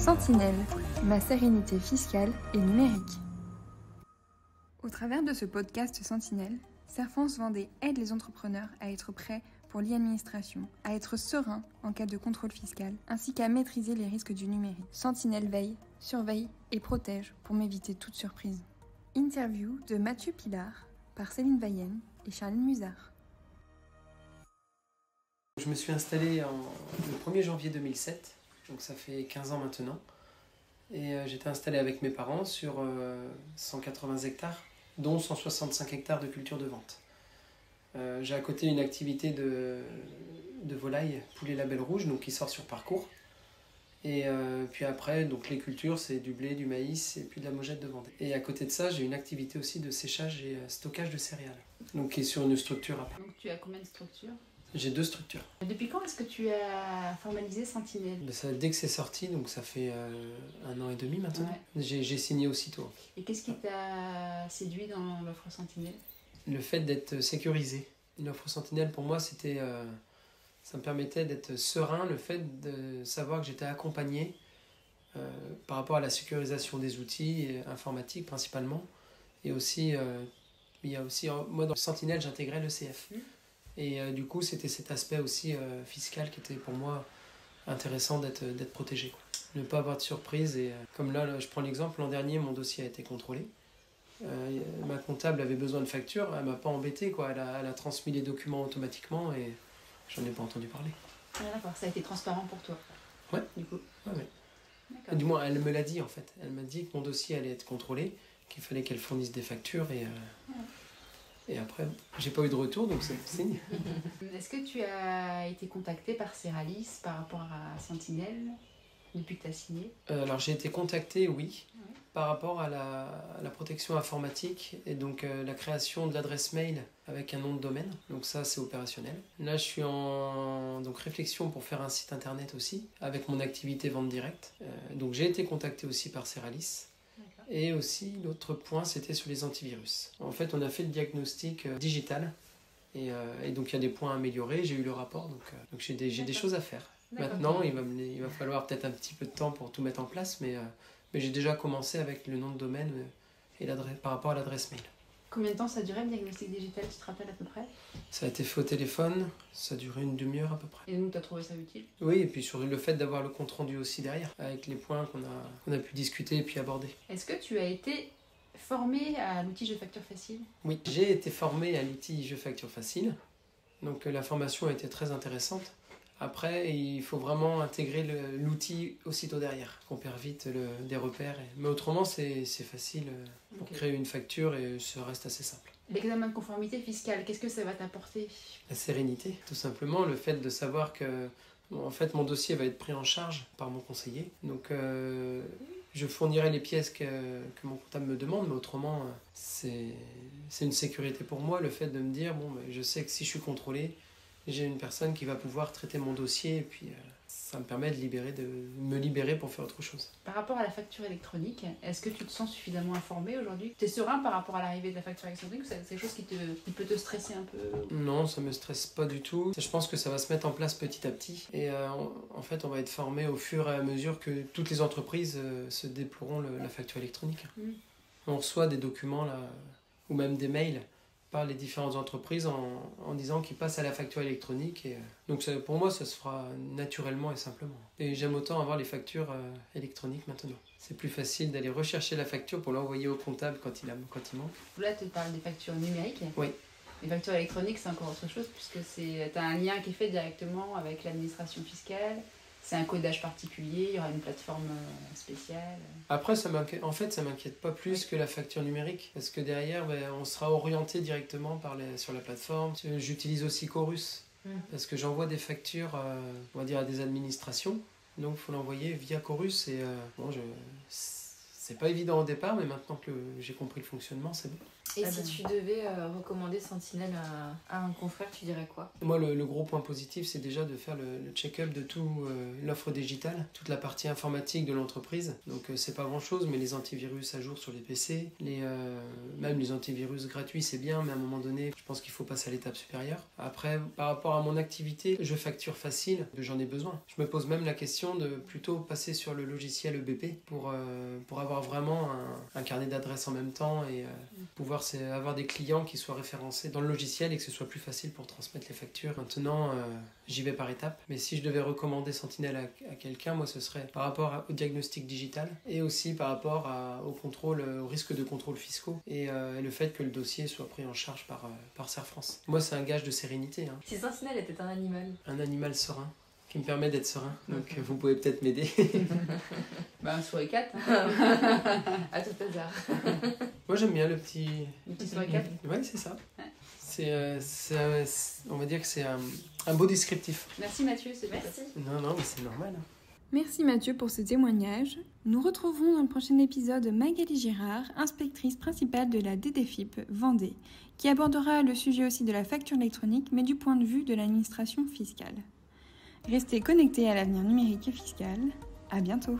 Sentinelle, ma sérénité fiscale et numérique. Au travers de ce podcast Sentinelle, Serfance Vendée aide les entrepreneurs à être prêts pour l'e-administration, à être sereins en cas de contrôle fiscal, ainsi qu'à maîtriser les risques du numérique. Sentinelle veille, surveille et protège pour m'éviter toute surprise. Interview de Mathieu Pilar par Céline Vayenne et Charline Musard. Je me suis installé le 1er janvier 2007, donc ça fait 15 ans maintenant. Et j'étais installé avec mes parents sur 180 hectares, dont 165 hectares de culture de vente. J'ai à côté une activité de volaille, poulet label rouge, donc qui sort sur parcours. Et puis après, donc les cultures, c'est du blé, du maïs et puis de la mojette de Vendée. Et à côté de ça, j'ai une activité aussi de séchage et stockage de céréales, donc qui est sur une structure à part. Donc tu as combien de structures ? J'ai 2 structures. Depuis quand est-ce que tu as formalisé Sentinelle ? Dès que c'est sorti, donc ça fait 1 an et demi maintenant, ouais. J'ai signé aussitôt. Et qu'est-ce qui t'a séduit dans l'offre Sentinelle ? Le fait d'être sécurisé. L'offre Sentinelle, pour moi, ça me permettait d'être serein, le fait de savoir que j'étais accompagné par rapport à la sécurisation des outils informatiques principalement. Et aussi, il y a aussi, moi dans Sentinelle, j'intégrais le CF. Et du coup, c'était cet aspect aussi fiscal qui était pour moi intéressant d'être protégé. Ne pas avoir de surprise. Et comme là, je prends l'exemple, l'an dernier, mon dossier a été contrôlé. Ma comptable avait besoin de factures, elle m'a pas embêté, quoi. Elle a transmis les documents automatiquement et j'en ai pas entendu parler. Ah d'accord, ça a été transparent pour toi. Ouais. Du coup. Ouais. Du moins, elle me l'a dit en fait. Elle m'a dit que mon dossier allait être contrôlé, qu'il fallait qu'elle fournisse des factures et après, j'ai pas eu de retour, donc c'est le signe. Est-ce que tu as été contacté par Ceralis par rapport à Sentinelle depuis que tu as signé ? Alors j'ai été contacté, oui, par rapport à la protection informatique et donc la création de l'adresse mail avec un nom de domaine. Donc ça, c'est opérationnel. Là, je suis en réflexion pour faire un site internet aussi, avec mon activité vente directe. Donc j'ai été contacté aussi par Ceralis. Et aussi, l'autre point, c'était sur les antivirus. En fait, on a fait le diagnostic digital. Et donc, il y a des points à améliorer. J'ai eu le rapport, donc j'ai des choses à faire. Maintenant, il va falloir peut-être un petit peu de temps pour tout mettre en place. Mais j'ai déjà commencé avec le nom de domaine et par rapport à l'adresse mail. Combien de temps ça a duré le diagnostic digital, tu te rappelles à peu près ? Ça a été fait au téléphone, ça a duré une demi-heure à peu près. Et donc tu as trouvé ça utile ? Oui, et puis sur le fait d'avoir le compte rendu aussi derrière, avec les points qu'on a pu discuter et puis aborder. Est-ce que tu as été formé à l'outil Je Facture Facile ? Oui, j'ai été formé à l'outil Je Facture Facile, donc la formation a été très intéressante. Après, il faut vraiment intégrer l'outil aussitôt derrière, qu'on perd vite des repères. Mais autrement, c'est facile pour créer une facture et ça reste assez simple. L'examen de conformité fiscale, qu'est-ce que ça va t'apporter ? La sérénité, tout simplement. Le fait de savoir que en fait, mon dossier va être pris en charge par mon conseiller. Donc, je fournirai les pièces que mon comptable me demande, mais autrement, c'est une sécurité pour moi, le fait de me dire, je sais que si je suis contrôlé, j'ai une personne qui va pouvoir traiter mon dossier et puis ça me permet de me libérer pour faire autre chose. Par rapport à la facture électronique, est-ce que tu te sens suffisamment informé aujourd'hui ? Tu es serein par rapport à l'arrivée de la facture électronique ou c'est quelque chose qui peut te stresser un peu ? Non, ça me stresse pas du tout. Je pense que ça va se mettre en place petit à petit et en fait on va être formé au fur et à mesure que toutes les entreprises se déploieront la facture électronique. On reçoit des documents là, ou même des mails par les différentes entreprises en disant qu'ils passent à la facture électronique. Et, donc pour moi, ça se fera naturellement et simplement. Et j'aime autant avoir les factures électroniques maintenant. C'est plus facile d'aller rechercher la facture pour l'envoyer au comptable quand il manque. Là, tu parles des factures numériques. Oui. Les factures électroniques, c'est encore autre chose puisque tu as un lien qui est fait directement avec l'administration fiscale. C'est un codage particulier, il y aura une plateforme spéciale. Après, ça m'inquiète pas plus que la facture numérique. Parce que derrière, on sera orienté directement sur la plateforme. J'utilise aussi Chorus. Parce que j'envoie des factures, on va dire, à des administrations. Donc, il faut l'envoyer via Chorus. Et C'est pas évident au départ, mais maintenant que j'ai compris le fonctionnement, c'est bon. Et si tu devais recommander Sentinelle à un confrère, tu dirais quoi? Moi, le gros point positif, c'est déjà de faire le check-up de toute l'offre digitale, toute la partie informatique de l'entreprise. Donc, c'est pas grand-chose, mais les antivirus à jour sur les PC, même les antivirus gratuits, c'est bien, mais à un moment donné, je pense qu'il faut passer à l'étape supérieure. Après, par rapport à mon activité, je facture facile, j'en ai besoin. Je me pose même la question de plutôt passer sur le logiciel EBP pour avoir vraiment un carnet d'adresses en même temps et pouvoir avoir des clients qui soient référencés dans le logiciel et que ce soit plus facile pour transmettre les factures. Maintenant, j'y vais par étapes. Mais si je devais recommander Sentinelle à quelqu'un, moi, ce serait par rapport au diagnostic digital et aussi par rapport au risque de contrôle fiscaux et le fait que le dossier soit pris en charge par Serre France. Moi, c'est un gage de sérénité. Hein. Si Sentinelle était un animal? Un animal serein qui me permet d'être serein. Donc, vous pouvez peut-être m'aider. Un souricat. À tout hasard. Moi, j'aime bien le petit... Le petit souricat. Oui, c'est ça. On va dire que c'est un beau descriptif. Merci Mathieu, c'est Merci. Non, mais c'est normal. Merci Mathieu pour ce témoignage. Nous retrouverons dans le prochain épisode Magali Girard, inspectrice principale de la DDFiP Vendée, qui abordera le sujet aussi de la facture électronique, mais du point de vue de l'administration fiscale. Restez connectés à l'avenir numérique et fiscal. À bientôt.